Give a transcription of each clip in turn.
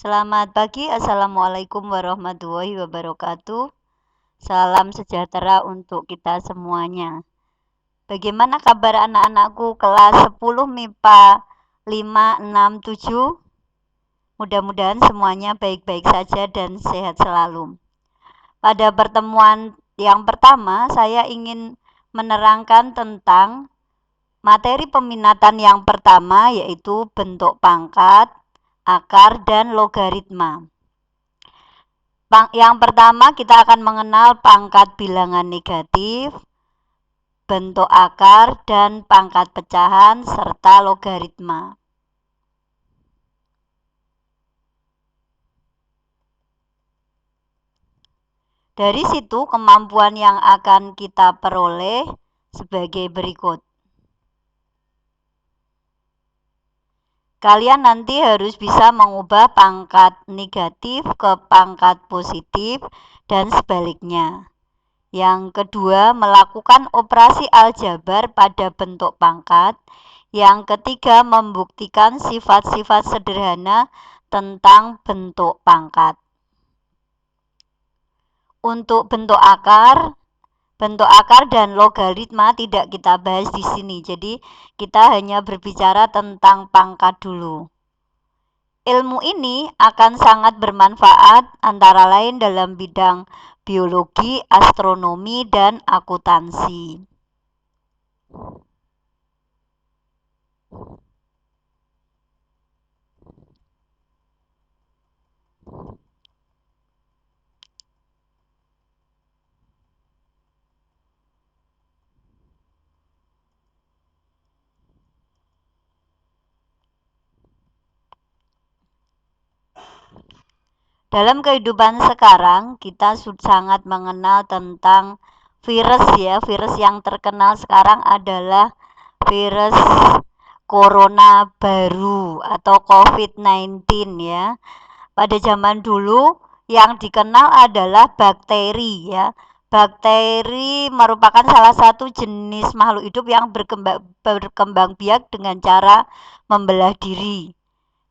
Selamat pagi, Assalamualaikum warahmatullahi wabarakatuh. Salam sejahtera untuk kita semuanya. Bagaimana kabar anak-anakku kelas 10 MIPA 5, 6, 7? Mudah-mudahan semuanya baik-baik saja dan sehat selalu. Pada pertemuan yang pertama, saya ingin menerangkan tentang materi peminatan yang pertama, yaitu bentuk pangkat, akar, dan logaritma. Yang pertama kita akan mengenal pangkat bilangan negatif, bentuk akar, dan pangkat pecahan, serta logaritma. Dari situ kemampuan yang akan kita peroleh sebagai berikut. Kalian nanti harus bisa mengubah pangkat negatif ke pangkat positif dan sebaliknya. Yang kedua, melakukan operasi aljabar pada bentuk pangkat. Yang ketiga, membuktikan sifat-sifat sederhana tentang bentuk pangkat. Untuk bentuk akar dan logaritma tidak kita bahas di sini. Jadi, kita hanya berbicara tentang pangkat dulu. Ilmu ini akan sangat bermanfaat antara lain dalam bidang biologi, astronomi, dan akuntansi. Dalam kehidupan sekarang, kita sangat mengenal tentang virus ya. Virus yang terkenal sekarang adalah virus corona baru atau COVID-19 ya. Pada zaman dulu yang dikenal adalah bakteri ya. Bakteri merupakan salah satu jenis makhluk hidup yang berkembang biak dengan cara membelah diri.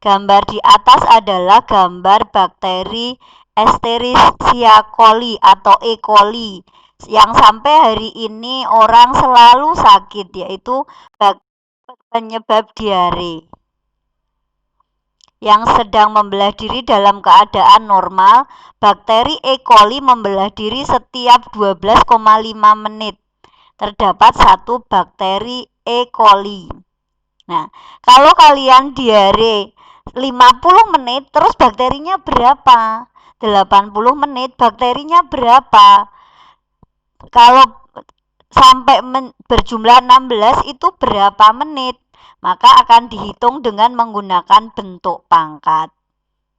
Gambar di atas adalah gambar bakteri Escherichia coli atau E. coli yang sampai hari ini orang selalu sakit, yaitu penyebab diare yang sedang membelah diri dalam keadaan normal. Bakteri E. coli membelah diri setiap 12,5 menit. Terdapat satu bakteri E. coli. Nah, kalau kalian diare 50 menit, terus bakterinya berapa? 80 menit, bakterinya berapa? Kalau sampai berjumlah 16 itu berapa menit? Maka akan dihitung dengan menggunakan bentuk pangkat.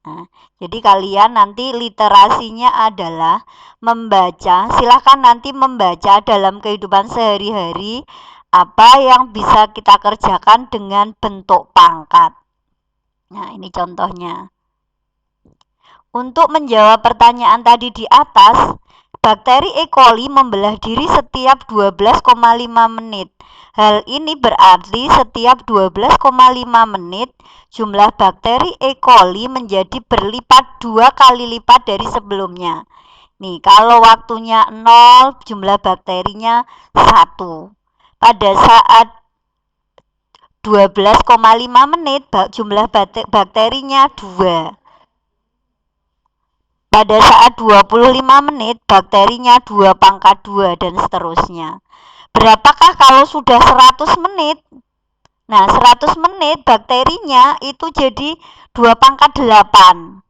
Nah, jadi kalian nanti literasinya adalah membaca, silahkan nanti membaca dalam kehidupan sehari-hari apa yang bisa kita kerjakan dengan bentuk pangkat. Nah, ini contohnya. Untuk menjawab pertanyaan tadi di atas, bakteri E. coli membelah diri setiap 12,5 menit. Hal ini berarti setiap 12,5 menit jumlah bakteri E. coli menjadi berlipat 2 kali lipat dari sebelumnya. Nih, kalau waktunya 0, jumlah bakterinya 1. Pada saat 12,5 menit, jumlah bakterinya 2. Pada saat 25 menit, bakterinya 2 pangkat 2 dan seterusnya. Berapakah kalau sudah 100 menit? Nah, 100 menit bakterinya itu jadi 2 pangkat 8.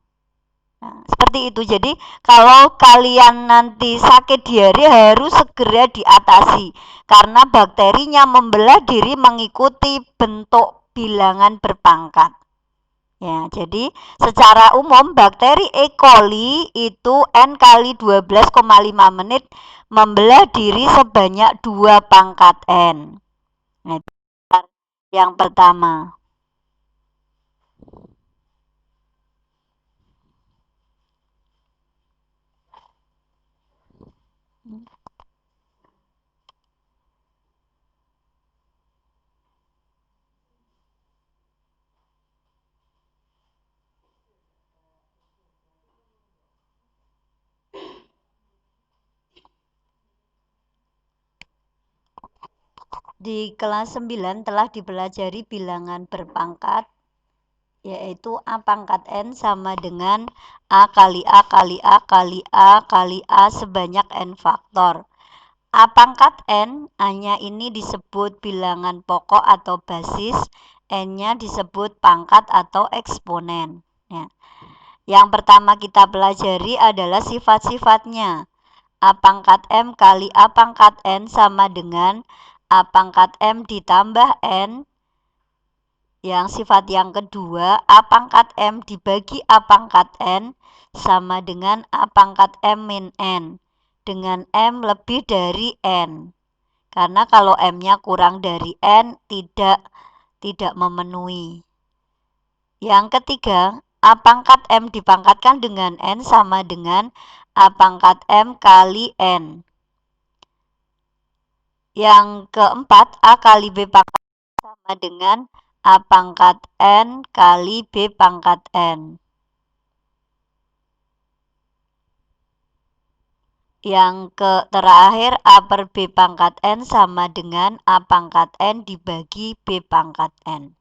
Nah, seperti itu. Jadi, kalau kalian nanti sakit diare harus segera diatasi karena bakterinya membelah diri mengikuti bentuk bilangan berpangkat. Ya, jadi secara umum bakteri E. coli itu N kali 12,5 menit membelah diri sebanyak 2 pangkat N. Nah, itu yang pertama. Di kelas 9 telah dipelajari bilangan berpangkat, yaitu A pangkat N sama dengan A kali A kali A kali A kali A sebanyak N faktor. A pangkat N, A-nya ini disebut bilangan pokok atau basis, N-nya disebut pangkat atau eksponen. Ya. Yang pertama kita pelajari adalah sifat-sifatnya. A pangkat M kali A pangkat N sama dengan A pangkat M ditambah N. Yang sifat yang kedua, A pangkat M dibagi A pangkat N sama dengan A pangkat M min N. Dengan M lebih dari N. Karena kalau M-nya kurang dari N, tidak memenuhi. Yang ketiga, A pangkat M dipangkatkan dengan N sama dengan A pangkat M kali N. Yang keempat, A kali B pangkat N sama dengan A pangkat N kali B pangkat N. Yang terakhir, A per B pangkat N sama dengan A pangkat N dibagi B pangkat N.